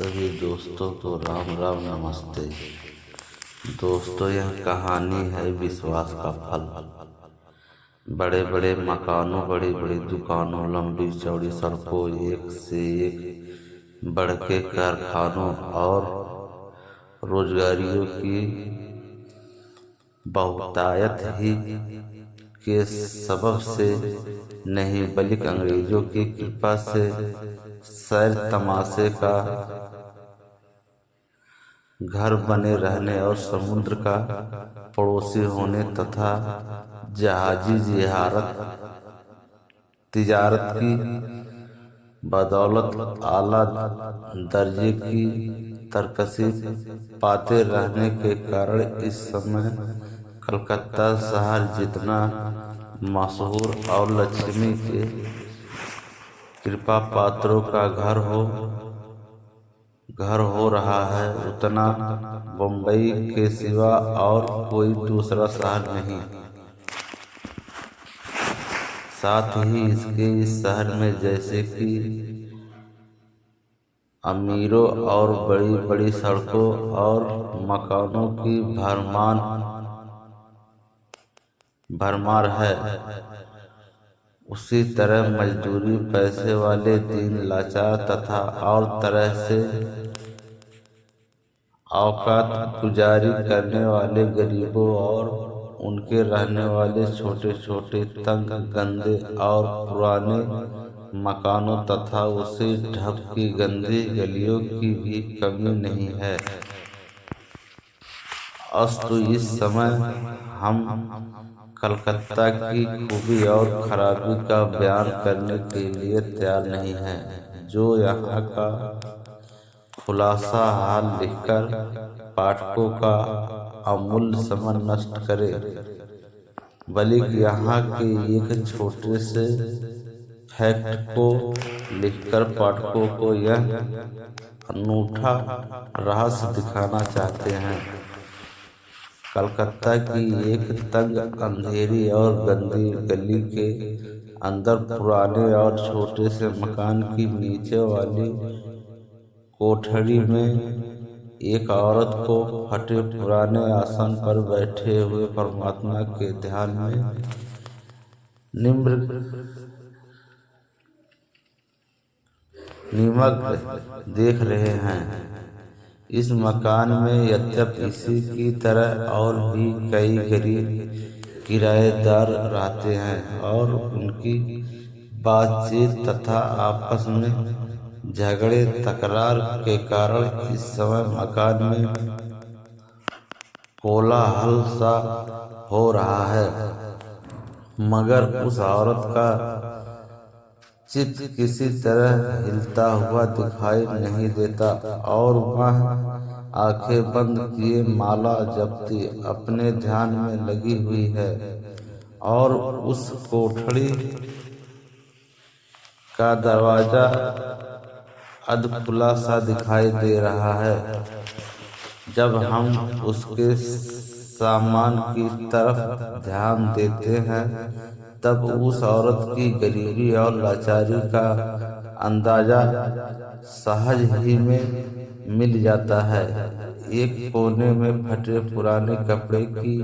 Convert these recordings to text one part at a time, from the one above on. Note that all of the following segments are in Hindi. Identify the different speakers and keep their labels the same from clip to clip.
Speaker 1: सभी दोस्तों को राम राम नमस्ते। दोस्तों, यह कहानी है विश्वास का फल। बड़े बड़े मकानों, बड़ी बड़ी दुकानों, लंबी चौड़ी सड़कों, एक से एक बढ़ के कारखानों और रोजगारियों की बहुतायत ही के सबब से नहीं, बल्कि अंग्रेजों की कृपा से सैर तमाशे का घर बने रहने और समुद्र का पड़ोसी होने तथा जहाजी तिजारत की बदौलत आला दर्जे की तरकशी पाते रहने के कारण इस समय कलकत्ता शहर जितना मशहूर और लक्ष्मी के कृपा पात्रों का घर हो रहा है, उतना बम्बई के सिवा और कोई दूसरा शहर नहीं। साथ ही इसके इस शहर में जैसे कि अमीरों और बड़ी बड़ी सड़कों और मकानों की भरमार है, उसी तरह मजदूरी पैसे वाले दीन लाचार तथा और तरह से औकात गुजारी करने वाले गरीबों और उनके रहने वाले छोटे छोटे तंग गंदे और पुराने मकानों तथा उसी ढप की गंदी गलियों की भी कमी नहीं है। अस्तु इस समय हम कलकत्ता की खूबी और खराबी का बयान करने के लिए तैयार नहीं हैं, जो यहाँ का खुलासा हाल लिखकर पाठकों का अमूल्य समय नष्ट करे, बल्कि यहाँ के एक छोटे से फैक्ट को लिखकर पाठकों को यह अनूठा रहस्य दिखाना चाहते हैं। कलकत्ता की एक तंग अंधेरी और गंदी गली के अंदर पुराने और छोटे से मकान की नीचे वाली कोठरी में एक औरत को फटे पुराने आसन पर बैठे हुए परमात्मा के ध्यान में निमग्न देख रहे हैं। इस मकान में यद्यपि इसी की तरह और भी कई गरीब किराएदार रहते हैं और उनकी बातचीत तथा आपस में झगड़े तकरार के कारण इस समय मकान में कोलाहल सा हो रहा है, मगर उस औरत का चित्त किसी तरह हिलता हुआ दिखाई नहीं देता और वह आंखें बंद किए माला जपती अपने ध्यान में लगी हुई है और उस कोठरी का दरवाजा अधखुला सा दिखाई दे रहा है। जब हम उसके सामान की तरफ ध्यान देते हैं तब उस औरत की गरीबी और लाचारी का अंदाजा सहज ही में मिल जाता है। एक कोने में फटे पुराने कपड़े की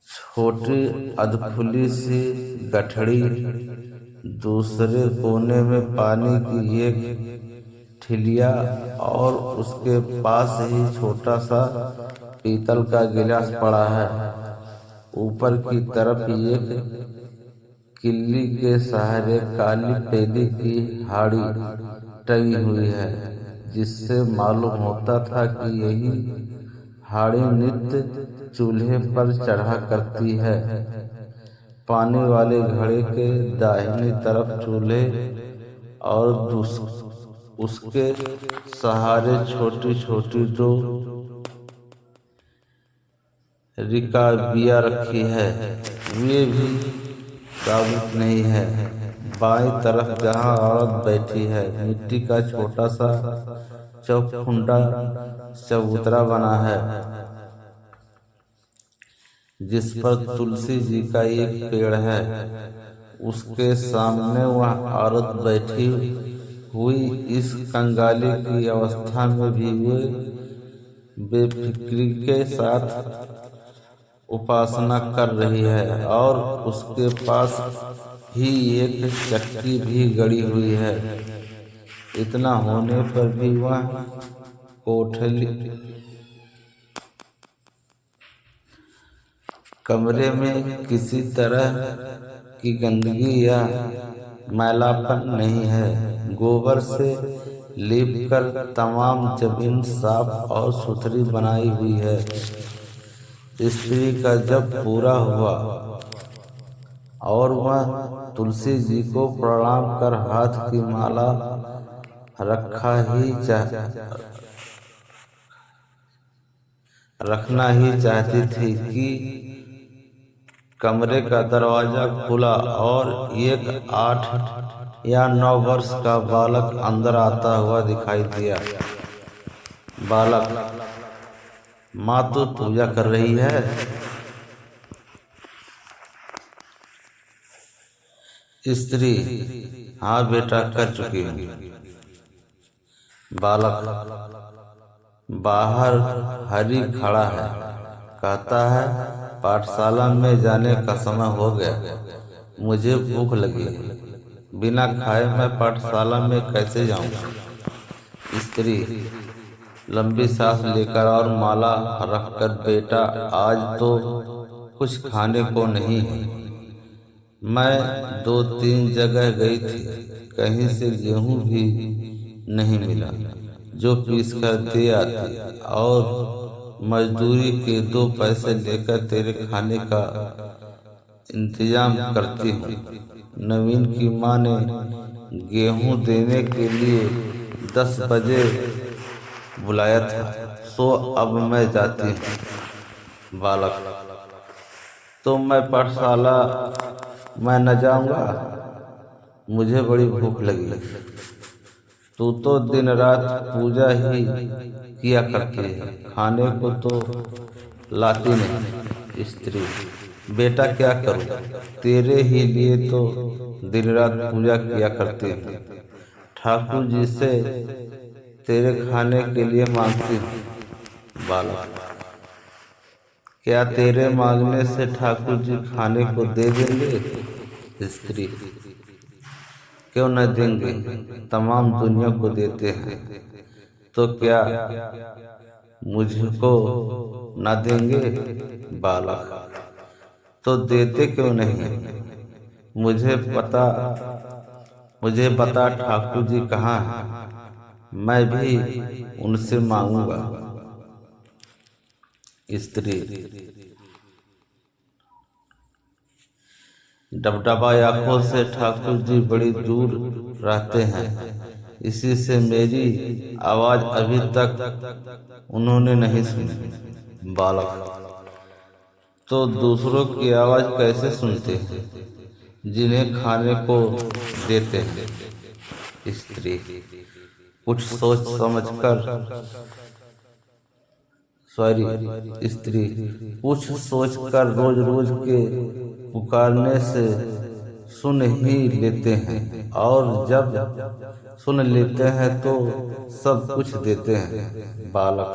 Speaker 1: छोटी अधखुली सी गठड़ी, दूसरे कोने में पानी की एक ठिलिया और उसके पास ही छोटा सा पीतल का गिलास पड़ा है। ऊपर की तरफ एक किल्ली के सहारे काली पेली की हाड़ी टंगी हुई है, जिससे मालूम होता था कि यही हाड़ी नित्य चूल्हे पर चढ़ा करती है। पानी वाले घड़े के दाहिनी तरफ चूल्हे और उसके सहारे छोटी छोटी दो रिकाबियाँ रखी है, वे भी साबुत नहीं है। बाईं तरफ जहाँ औरत बैठी है, मिट्टी का छोटा सा चौखुंडा चबूतरा बना है, जिस पर तुलसी जी का एक पेड़ है। उसके सामने वह औरत बैठी हुई इस कंगाली की अवस्था में भी वे बेफिक्री के साथ उपासना कर रही है और उसके पास ही एक चक्की भी गड़ी हुई है। इतना होने पर भी वह कोठली कमरे में किसी तरह की गंदगी या मैलापन नहीं है। गोबर से लीप कर तमाम जमीन साफ और सुथरी बनाई हुई है। स्त्री का जब पूरा हुआ और वह तुलसी जी को प्रणाम कर हाथ की माला रखना ही चाहती थी कि कमरे का दरवाजा खुला और एक 8 या 9 वर्ष का बालक अंदर आता हुआ दिखाई दिया। बालक: माँ तो पूजा कर रही है। स्त्री: हाँ बेटा, कर चुकी हूँ। बालक: बाहर हरि खड़ा है, कहता है पाठशाला में जाने का समय हो गया, मुझे भूख लगी है, बिना खाए मैं पाठशाला में कैसे जाऊं? स्त्री लंबी सांस लेकर और माला रखकर: बेटा, आज तो कुछ खाने को नहीं है। मैं 2-3 जगह गई थी, कहीं से गेहूं भी नहीं मिला जो पीस कर दे आती, और मजदूरी के 2 पैसे लेकर तेरे खाने का इंतजाम करती हूँ। नवीन की माँ ने गेहूं देने के लिए 10 बजे बुलाया था, सो अब मैं जाती हूँ। बालक: तो मैं पाठशाला मैं न जाऊंगा, मुझे बड़ी भूख लगी। तू तो दिन रात पूजा ही किया करती है, खाने को तो लाती नहीं। स्त्री: बेटा क्या करूं, तेरे ही लिए तो दिन रात पूजा किया करती हूँ। ठाकुर जी से तेरे खाने के लिए मांगती हूँ। बालक: क्या तेरे मांगने से ठाकुर जी खाने को दे देंगे? स्त्री: क्यों न देंगे, तमाम दुनिया को देते हैं, तो क्या मुझको न देंगे? बालक: तो देते क्यों नहीं? मुझे बता ठाकुर जी कहाँ हैं, मैं भी उनसे मांगूंगा। स्त्री डबडबा आंखों से: ठाकुर जी बड़ी दूर रहते हैं, इसी से मेरी आवाज अभी तक उन्होंने नहीं सुनी। बालक: तो दूसरों की आवाज कैसे सुनते हैं जिन्हें खाने को देते हैं? स्त्री कुछ सोच समझकर रोज रोज के पुकारने से सुन ही लेते हैं, और जब सुन लेते हैं तो सब कुछ देते हैं। बालक: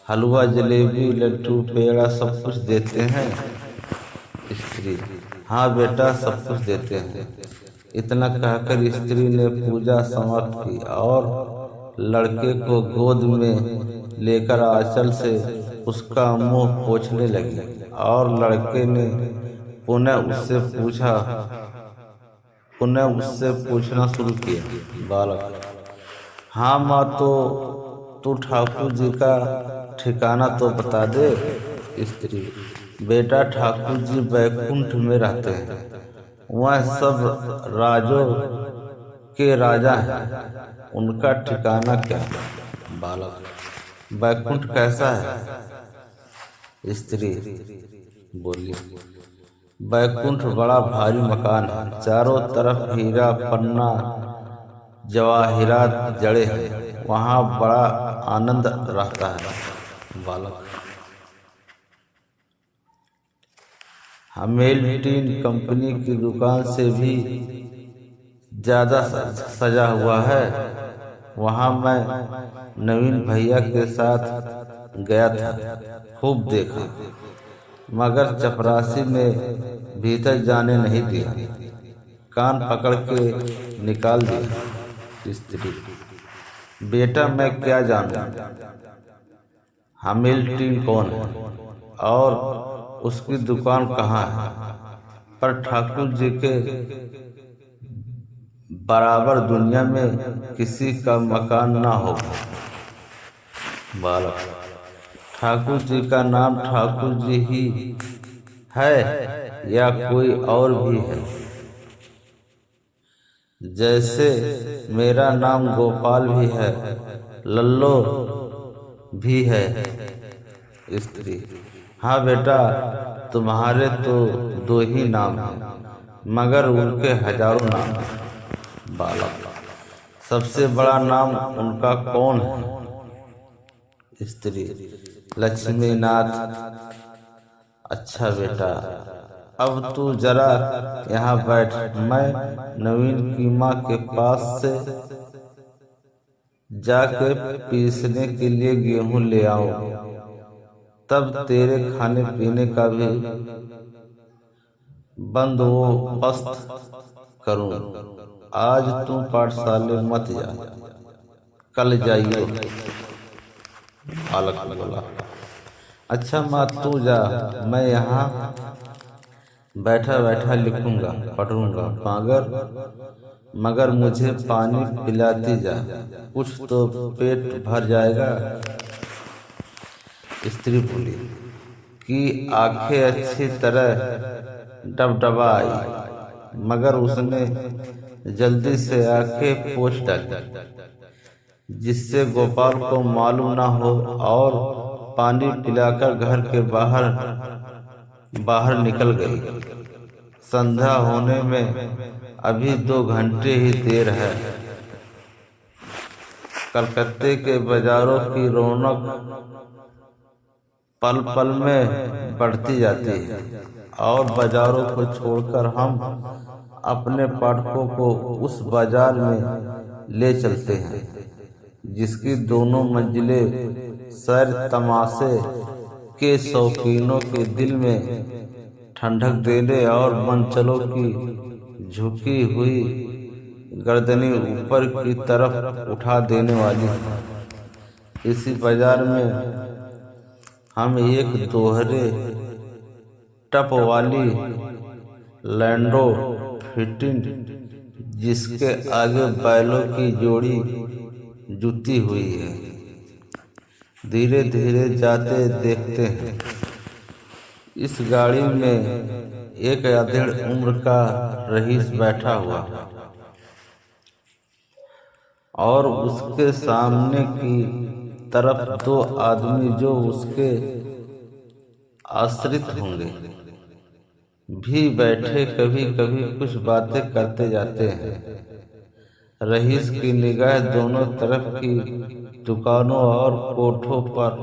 Speaker 1: हलवा, जलेबी, लड्डू, पेड़ा सब कुछ देते हैं? स्त्री: हाँ बेटा, सब कुछ देते हैं। इतना कहकर स्त्री ने पूजा समाप्त की और लड़के को गोद में लेकर आंचल से उसका मुंह पोंछने लगी, और लड़के ने पुनः उससे पूछना शुरू किया। बालक: हाँ माँ, तो तू ठाकुर जी का ठिकाना तो बता दे। स्त्री: बेटा, ठाकुर जी बैकुंठ में रहते हैं, वह सब राजों के राजा हैं, उनका ठिकाना क्या? बालक: बैकुंठ कैसा है? स्त्री बोली: बैकुंठ बड़ा भारी मकान है, चारों तरफ हीरा पन्ना जवाहिरात जड़े हैं, वहाँ बड़ा आनंद रहता है। बालक: हमेल्टीन कंपनी की दुकान से भी ज्यादा सजा हुआ है। वहां मैं नवीन भैया के साथ गया था, खूब देखा, मगर चपरासी ने भीतर जाने नहीं दिया, कान पकड़ के निकाल दिया। स्त्री: बेटा मैं क्या जानूं हैमिल्टन कौन है और उसकी दुकान कहाँ है, पर ठाकुर जी के बराबर दुनिया में किसी का मकान ना हो। बालक: ठाकुर जी का नाम ठाकुर जी ही है या कोई और भी है? जैसे मेरा नाम गोपाल भी है, लल्लो भी है। स्त्री: हाँ बेटा, तुम्हारे तो दो ही नाम हैं, मगर उनके हजारों नाम हैं। बालक: सबसे बड़ा नाम उनका कौन है? स्त्री: लक्ष्मीनाथ। अच्छा बेटा, अब तू जरा यहाँ बैठ, मैं नवीन की माँ के पास से जाके पीसने के लिए गेहूं ले आऊं, तब तेरे खाने पीने का भी बंदोबस्त करूं। आज तू पाठशाले मत जा, कल जाइयो। बालक बोला: अच्छा माँ तू जा, मैं यहाँ बैठा बैठा लिखूंगा पढ़ूंगा, मगर मुझे पानी पिलाती जा, कुछ तो पेट भर जाएगा। स्त्री बोली कि आंखें अच्छी तरह डबडबा आई, मगर उसने जल्दी से आंखें पोंछ डाली, जिससे गोपाल को मालूम न हो, और पानी पिलाकर घर के बाहर निकल गई। संध्या होने में अभी 2 घंटे ही देर है। कलकत्ते के बाजारों की रौनक पल पल में बढ़ती जाती है, और बाजारों को छोड़कर हम अपने पाठकों को उस बाजार में ले चलते हैं जिसकी दोनों मंजिलें सैर तमाशे के शौकीनों के दिल में ठंडक देने और मनचलों की झुकी हुई गर्दनें ऊपर की तरफ उठा देने वाली है। इसी बाजार में हम एक दोहरे टप वाली लैंडो फिटिंग, जिसके आगे बैलों की जोड़ी जुती हुई है, धीरे धीरे जाते देखते हैं। इस गाड़ी में एक अधेड़ उम्र का रईस बैठा हुआ, और उसके सामने की तरफ 2 आदमी जो उसके आश्रित होंगे भी बैठे कभी कभी कुछ बातें करते जाते हैं। रईस की निगाह दोनों तरफ की दुकानों और कोठों पर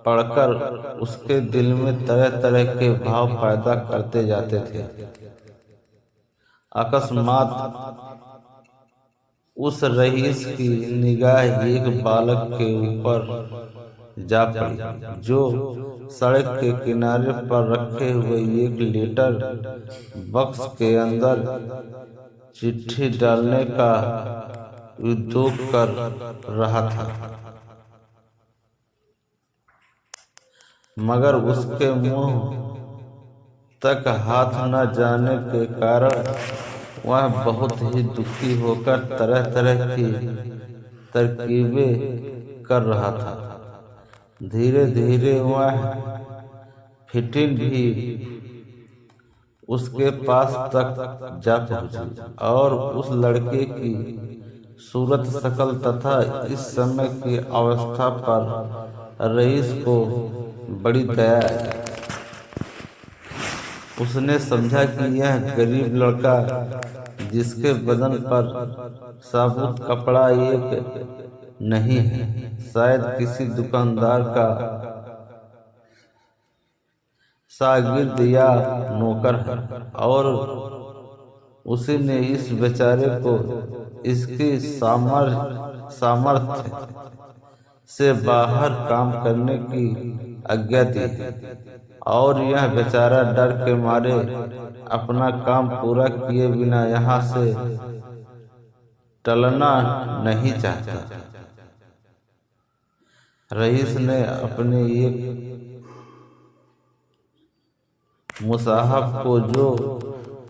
Speaker 1: पड़कर उसके दिल में तरह तरह के भाव पैदा करते जाते थे। अकस्मात उस रईस की निगाह एक बालक के ऊपर जा पड़ी, जो सड़क के किनारे पर रखे हुए एक लेटर बक्स के अंदर चिट्ठी डालने का उद्योग कर रहा था, मगर उसके मुंह तक हाथ न जाने के कारण वह बहुत ही दुखी होकर तरह तरह की तरकीबें कर रहा था। धीरे धीरे वह फिटिंग भी उसके पास तक जा पहुंची, और उस लड़के की सूरत शकल तथा इस समय की अवस्था पर रईस को बड़ी दया आई। उसने समझा कि यह गरीब लड़का, जिसके बदन पर साबुत कपड़ा एक नहीं है, शायद किसी दुकानदार का शागिर्द या नौकर है, और उसी ने इस बेचारे को इसकी सामर्थ्य से बाहर काम करने की आज्ञा दी और यह बेचारा डर के मारे अपना काम पूरा किए बिना यहाँ से टलना नहीं चाहता। रईस ने अपने एक मुसाहब को, जो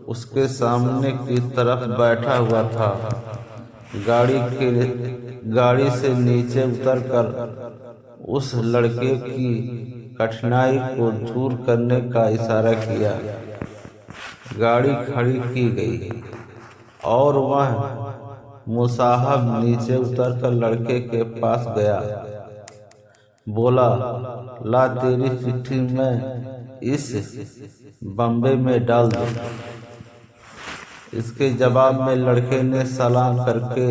Speaker 1: उसके सामने की तरफ बैठा हुआ था, गाड़ी से नीचे उतरकर उस लड़के की कठिनाई को दूर करने का इशारा किया। गाड़ी खड़ी की गई और वह मुसाहब नीचे उतरकर लड़के के पास गया। बोला, ला तेरी चिट्ठी मैं इस बम्बे में डाल दूं। इसके जवाब में लड़के ने सलाम करके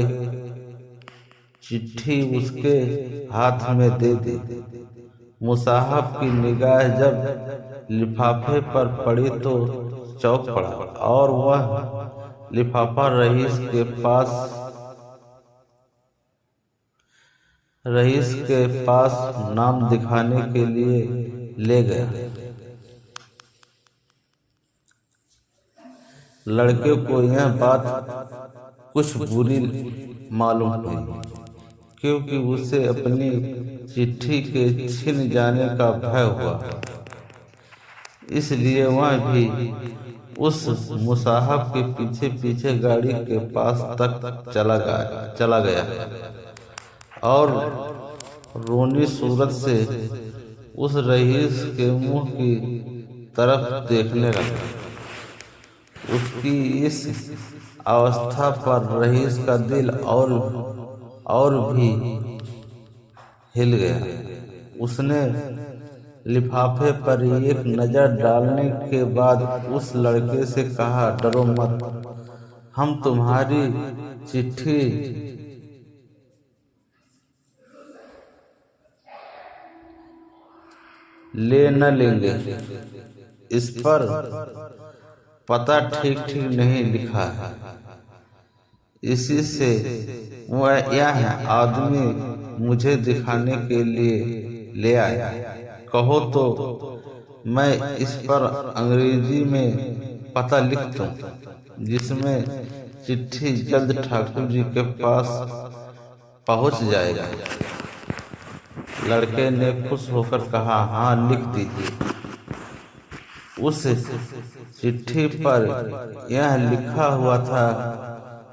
Speaker 1: चिट्ठी उसके हाथ में दे दी। मुसाहब की निगाह जब लिफाफे पर पड़ी तो चौंक पड़ा और वह लिफाफा रईस के पास नाम दिखाने के लिए ले गया। लड़के को यह बात कुछ बुरी मालूम हुई, क्योंकि उसे अपनी चिट्ठी के छिन जाने का भय हुआ। इसलिए वह भी उस मुसाहब के पीछे पीछे गाड़ी के पास तक चला गया और रोनी सूरत से उस रईस के मुंह की तरफ देखने लगा। उसकी इस अवस्था पर रईस का दिल और भी हिल गया। उसने लिफाफे पर एक नजर डालने के बाद उस लड़के से कहा, डरो मत, हम तुम्हारी चिट्ठी ले न लेंगे। इस पर पता ठीक नहीं लिखा है। इसी से यह आदमी मुझे दिखाने के लिए ले आया। कहो तो मैं इस पर अंग्रेजी में पता लिख दूं, जिसमें चिट्ठी जल्द ठाकुर जी के पास पहुंच जाएगा। लड़के ने खुश होकर कहा, हाँ लिख दीजिए। उस चिट्ठी पर यह लिखा हुआ था,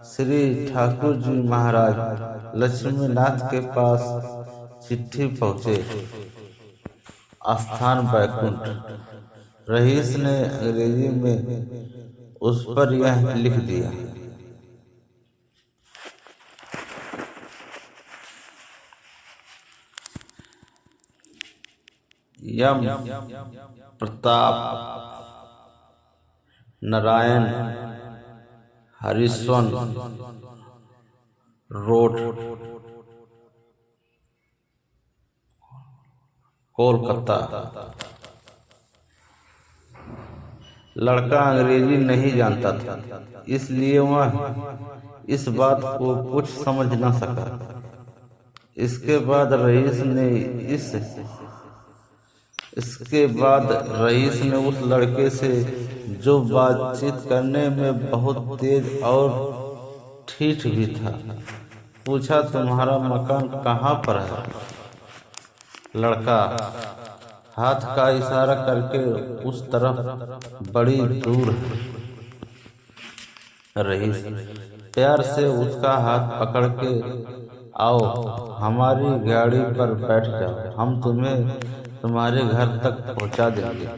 Speaker 1: श्री ठाकुर जी महाराज लक्ष्मीनाथ के पास चिट्ठी पहुँचे, स्थान बैकुंठ। रईस ने अंग्रेजी में उस पर यह लिख दिया। यम प्रताप नारायण हरिस्वन रोड, कोलकाता। लड़का अंग्रेजी नहीं जानता था, इसलिए वह इस बात को कुछ समझ न सका। इसके बाद रईस ने उस लड़के से, जो बातचीत करने में बहुत तेज और ठीठ भी था, पूछा, तुम्हारा मकान कहाँ पर है? लड़का हाथ का इशारा करके उस तरफ बड़ी दूर है। रईस प्यार से उसका हाथ पकड़ के, आओ हमारी गाड़ी पर बैठ जाओ, हम तुम्हें तुम्हारे घर तक पहुंचा देंगे।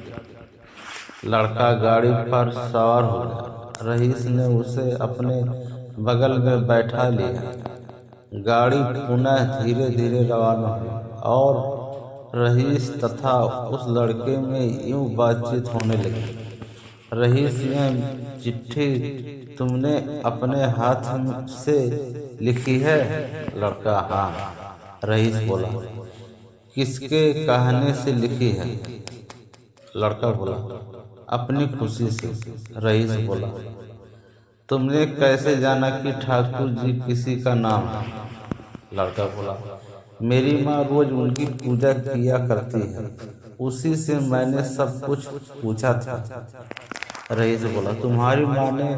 Speaker 1: लड़का गाड़ी पर सवार हो गया। रईस ने उसे अपने बगल में बैठा लिया। गाड़ी पुनः धीरे धीरे रवाना हुई और रईस तथा उस लड़के में यूं बातचीत होने लगी। रईस, यह चिट्ठी तुमने अपने हाथ से लिखी है? लड़का, हाँ। रईस बोला, किसके कहने से लिखी है? लड़का बोला, अपनी खुशी से। रईस बोला, तुमने कैसे जाना कि ठाकुर जी किसी का नाम है? लड़का बोला, मेरी माँ रोज उनकी पूजा किया करती है, उसी से मैंने सब कुछ पूछा था। रईस बोला, तुम्हारी माँ ने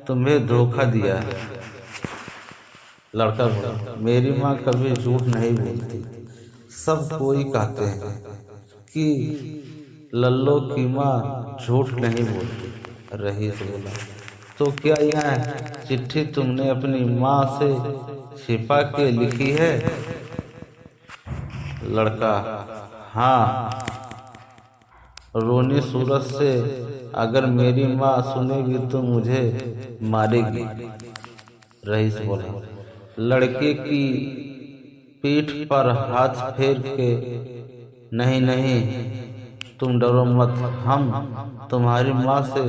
Speaker 1: तुम्हें धोखा दिया है। लड़का बोला, मेरी माँ कभी झूठ नहीं बोलती। सब कोई कहते हैं कि लल्लो की माँ झूठ नहीं बोलती। रईस बोला, तो क्या यह चिट्ठी तुमने अपनी माँ से छिपा के लिखी है? लड़का, हाँ, रोनी सूरत से अगर मेरी माँ सुनेगी तो मुझे मारेगी। रईस बोला, लड़के की पीठ पर हाथ फेर के, नहीं नहीं, तुम डरो मत, हम तुम्हारी माँ से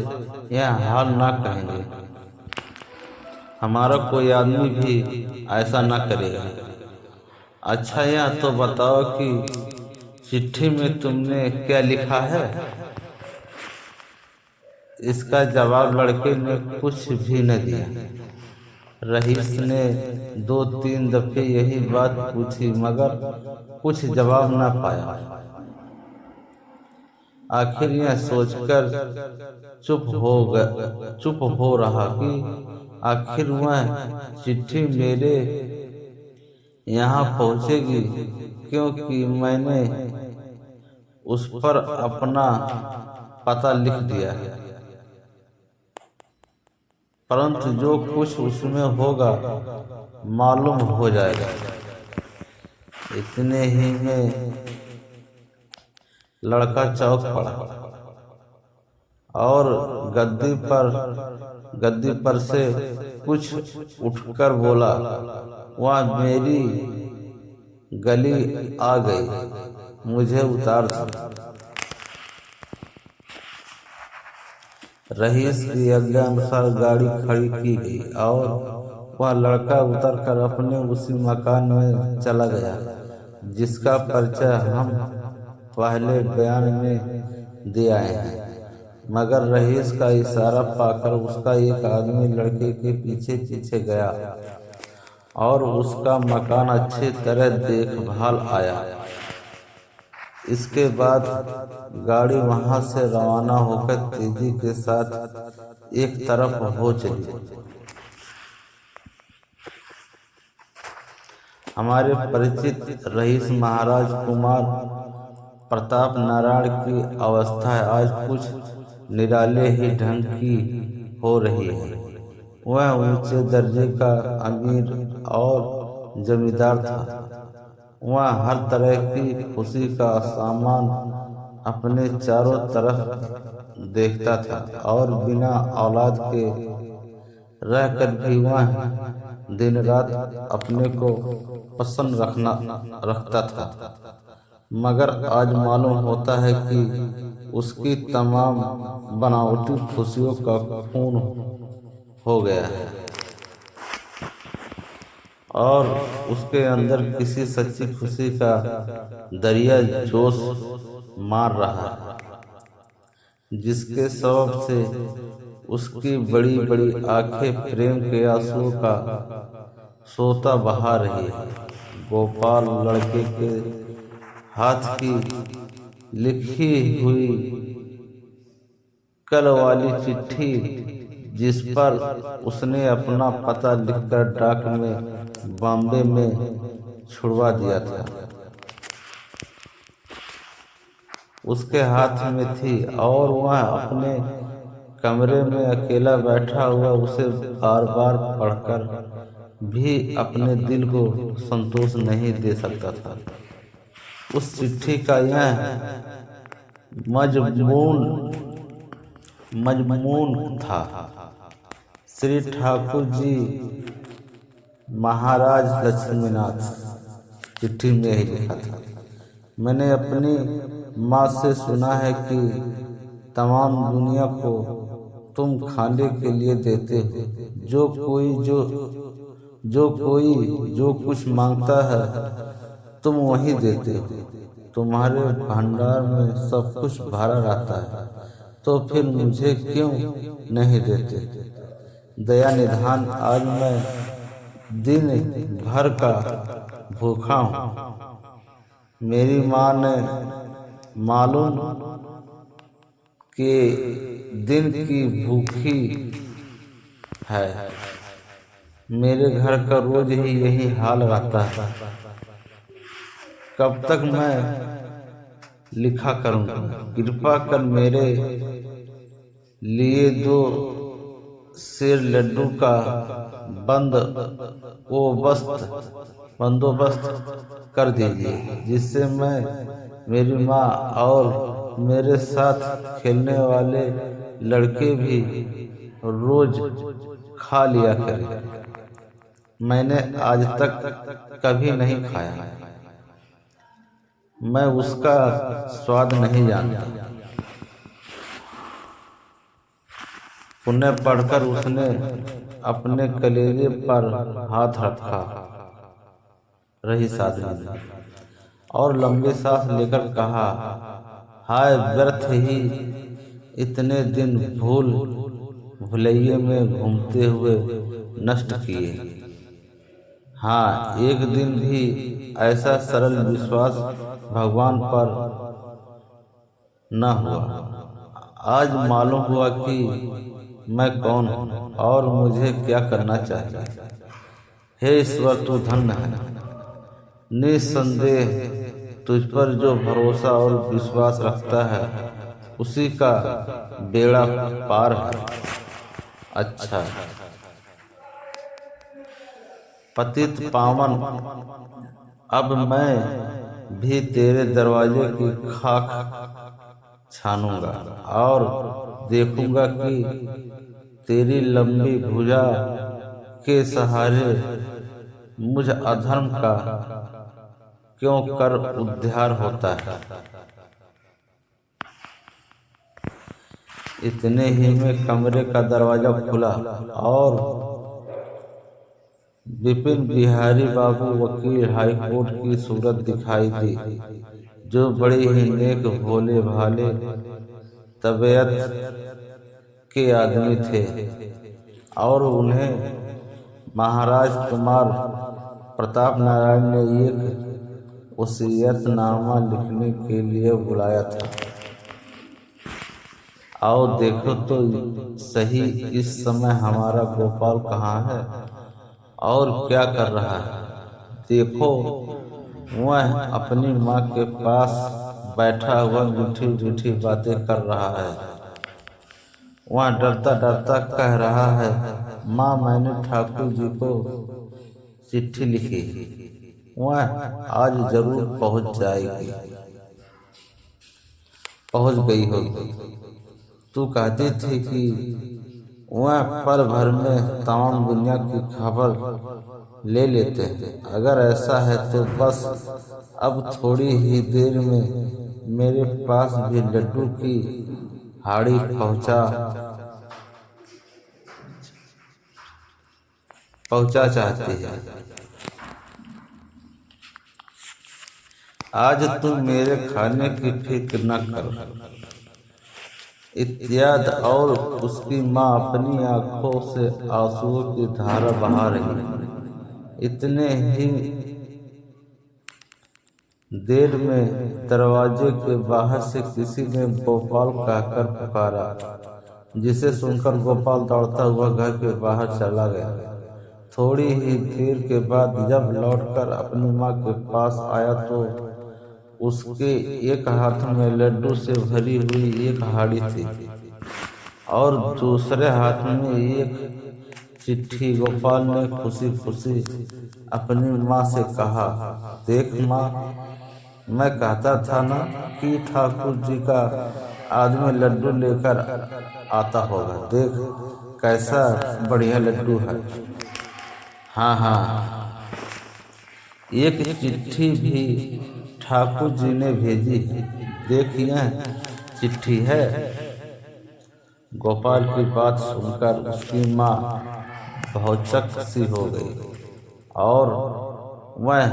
Speaker 1: यह हाल ना कहेंगे। हमारा कोई आदमी भी ऐसा ना करेगा। अच्छा, यह तो बताओ कि चिट्ठी में तुमने क्या लिखा है? इसका जवाब लड़के ने कुछ भी न दिया। रईस ने 2-3 दफे यही बात पूछी मगर कुछ जवाब न पाया। आखिर यह सोचकर चुप हो रहा कि आखिर वह चिट्ठी मेरे यहाँ पहुँचेगी, क्योंकि मैंने उस पर अपना पता लिख दिया है। परंतु जो कुछ उसमें होगा मालूम हो जाएगा। इतने ही में लड़का चौंक पड़ा और गद्दी पर से कुछ उठकर बोला, वह मेरी गली आ गई, मुझे उतार दो। रईस की आज्ञा अनुसार गाड़ी खड़ी की गई और वह लड़का उतरकर अपने उसी मकान में चला गया जिसका परिचय हम पहले बयान में दे आए हैं। मगर रईस का इशारा पाकर उसका एक आदमी लड़के के पीछे पीछे गया और उसका मकान अच्छी तरह देखभाल आया। इसके बाद गाड़ी वहां से रवाना होकर तेजी के साथ एक तरफ हो चली। हमारे परिचित रईस महाराज कुमार प्रताप नारायण की अवस्था आज कुछ निराले ही ढंग की हो रही है। वह ऊंचे दर्जे का अमीर और जमींदार था। वह हर तरह की खुशी का सामान अपने चारों तरफ देखता था और बिना औलाद के रहकर भी वह दिन रात अपने को प्रसन्न रखता था। मगर आज मालूम होता है कि उसकी तमाम बनावटी खुशियों का खून हो गया है और उसके अंदर किसी सच्ची खुशी का दरिया जोश मार रहा है, जिसके सबब से उसकी बड़ी बड़ी आंखें प्रेम के आंसुओं का सोता बहा रही है। गोपाल लड़के के हाथ की लिखी हुई कल वाली चिट्ठी, जिस पर उसने अपना पता लिखकर डाक में बॉम्बे में छुड़वा दिया था, उसके हाथ में थी और वह अपने कमरे में अकेला बैठा हुआ उसे बार बार पढ़कर भी अपने दिल को संतोष नहीं दे सकता था। उस चिट्ठी का यह मजमून था, श्री ठाकुर जी महाराज लक्ष्मीनाथ। चिट्ठी में ही लिखा था, मैंने अपनी माँ से सुना है कि तमाम दुनिया को तुम खाने के लिए देते हो। जो कोई जो कुछ मांगता है तुम वही देते हो। तुम्हारे भंडार में सब कुछ भरा रहता है, तो फिर मुझे क्यों नहीं देते? दया निधान, आज मैं दिन भर का भूखा हूँ। मेरी माँ ने मालूम के दिन की भूखी है। मेरे घर का रोज ही यही हाल रहता है। कब तक मैं लिखा करूँगा? कृपा कर मेरे लिए 2 सेर लड्डू का बंदोबस्त कर दीजिए, जिससे मैं, मेरी माँ और मेरे साथ खेलने वाले लड़के भी रोज खा लिया करें। मैंने आज तक कभी नहीं खाया, मैं उसका स्वाद नहीं जानता। पुनः पढ़कर उसने अपने कलेजे पर हाथ रखा रही साधनी ने और लंबे सांस लेकर कहा, हाय व्यर्थ ही इतने दिन भूल भुलैये में घूमते हुए नष्ट किए। हाँ, एक दिन भी ऐसा सरल विश्वास भगवान पर न हुआ। आज मालूम हुआ कि मैं कौन हूँ और मुझे क्या करना चाहिए। हे ईश्वर, तू धन्य है। निस्संदेह तुझ पर जो भरोसा और विश्वास रखता है उसी का बेड़ा पार है। अच्छा, पतित पावन, अब मैं भी तेरे दरवाजे की खाक छानूंगा और देखूंगा कि तेरी लंबी भुजा के सहारे मुझ अधर्म का क्यों कर उद्धार होता है। इतने ही में कमरे का दरवाजा खुला और विपिन बिहारी बाबू वकील हाईकोर्ट की सूरत दिखाई दी, जो बड़े ही नेक भोले भाले तबीयत के आदमी थे और उन्हें महाराज कुमार प्रताप नारायण ने एक वसीयतनामा लिखने के लिए बुलाया था। आओ देखो तो सही, इस समय हमारा गोपाल कहाँ है और क्या कर रहा है। देखो, वह अपनी माँ के पास बैठा हुआ मीठी मीठी बातें कर रहा है। वह डरता डरता कह रहा है, माँ, मैंने ठाकुर जी को चिट्ठी लिखी, वह आज जरूर पहुंच गई होगी। तू कहती थी कि वह पल भर में तमाम दुनिया की खबर ले लेते हैं। अगर ऐसा है तो बस अब थोड़ी ही देर में मेरे पास भी लड्डू की हाड़ी पहुंचा चाहती है। आज तुम मेरे खाने की फिक्र न कर। इत्यादि और उसकी माँ अपनी आंखों से आंसुओं की धारा बहा रही। इतने ही देर में दरवाजे के बाहर से किसी ने गोपाल कहकर पुकारा, जिसे सुनकर गोपाल दौड़ता हुआ घर के बाहर चला गया। थोड़ी ही देर के बाद जब लौटकर अपनी माँ के पास आया तो उसके एक हाथ में लड्डू से भरी हुई एक हाड़ी थी और दूसरे हाथ में एक चिट्ठी। गोपाल ने खुशी खुशी अपनी माँ से कहा, देख माँ, मैं कहता था ना कि ठाकुर जी का आदमी लड्डू लेकर आता होगा। देख कैसा बढ़िया लड्डू है। हाँ हाँ, एक चिट्ठी भी ठाकुर जी ने भेजी है। देख, यह चिट्ठी है। गोपाल की बात सुनकर उसकी माँ भौचक सी हो गई और वह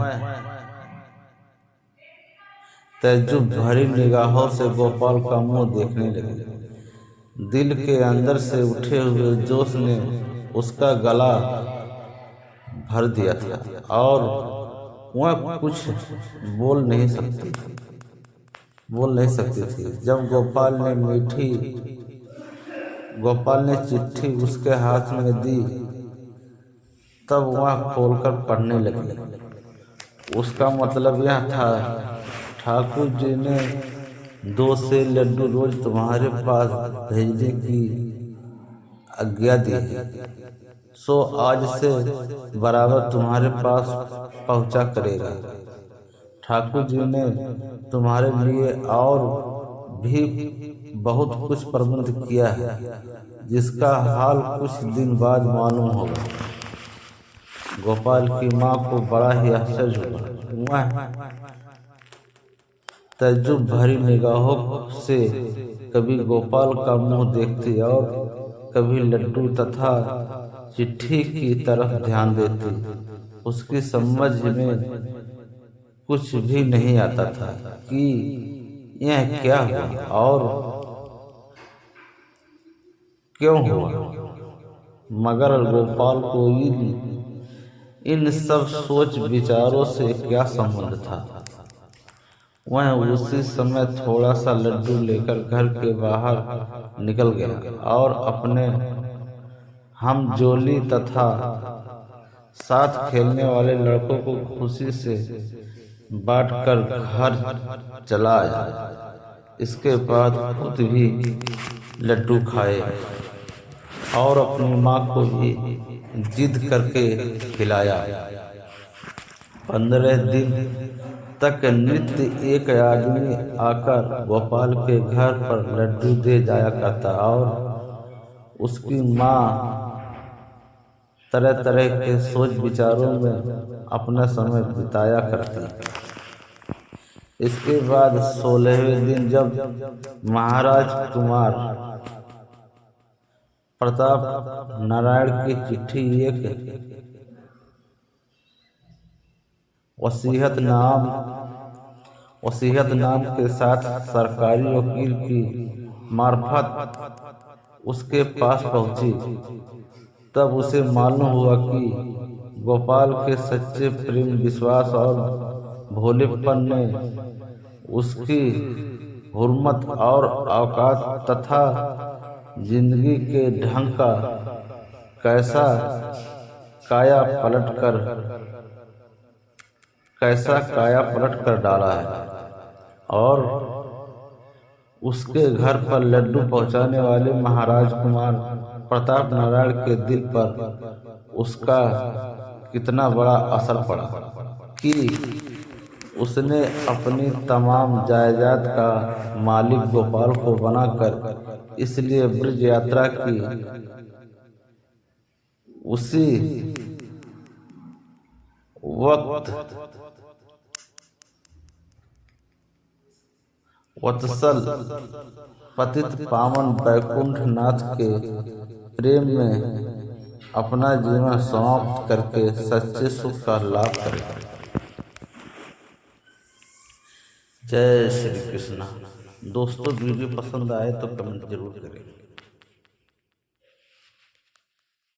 Speaker 1: तज्जुब भरी निगाहों से गोपाल का मुंह देखने लगी। दिल के अंदर से उठे हुए जोश ने उसका गला भर दिया था और वह कुछ बोल नहीं सकती थी। जब गोपाल ने चिट्ठी उसके हाथ में दी, तब वह खोलकर पढ़ने लगी। उसका मतलब यह था, ठाकुर जी ने 2 सेर लड्डू रोज तुम्हारे पास भेजने की आज्ञा दी है, सो आज से बराबर तुम्हारे पास पहुंचा करेगा। ठाकुर जी ने तुम्हारे लिए और भी बहुत कुछ प्रबंध किया है, जिसका हाल कुछ दिन बाद मालूम होगा। गोपाल की माँ को बड़ा ही आश्चर्य हुआ। वह तज्जुब भरी निगाहों से कभी गोपाल का मुंह देखती और कभी लड्डू तथा चिट्ठी की तरफ ध्यान देती। उसकी समझ में कुछ भी नहीं आता था कि यह क्या हुआ और क्यों हुआ, मगर गोपाल को इन सब सोच विचारों से क्या संबंध था। वह उसी समय थोड़ा सा लड्डू लेकर घर के बाहर निकल गया और अपने हमजोली तथा साथ खेलने वाले लड़कों को खुशी से बांटकर घर चला आया। इसके बाद खुद भी लड्डू खाए और अपनी माँ को भी जिद करके खिलाया। 15 दिन तक नित्य एक आदमी आकर गोपाल के घर पर लड्डू दे जाया करता और उसकी माँ तरह तरह के सोच विचारों में अपना समय बिताया करती। इसके बाद 16वें दिन जब महाराज कुमार प्रताप नारायण की चिट्ठी एक वसीयत नाम के साथ सरकारी वकील की मार्फत उसके पास पहुंची, तब उसे मालूम हुआ कि गोपाल के सच्चे प्रेम, विश्वास और भोलेपन ने उसकी हुर्मत और औकात तथा जिंदगी के ढंग का कैसा काया पलट कर डाला है और उसके घर पर लड्डू पहुंचाने वाले महाराज कुमार प्रताप नारायण के दिल पर उसका कितना बड़ा असर पड़ा कि उसने अपनी तमाम जायदाद का मालिक गोपाल को बनाकर इसलिए ब्रज यात्रा की। उसी वक्त वत्सल पतित पावन बैकुंठ नाथ के प्रेम में अपना जीवन समाप्त करके सच्चे सुख का लाभ करेगा। जय श्री कृष्ण। दोस्तों, वीडियो पसंद आए तो कमेंट जरूर करें।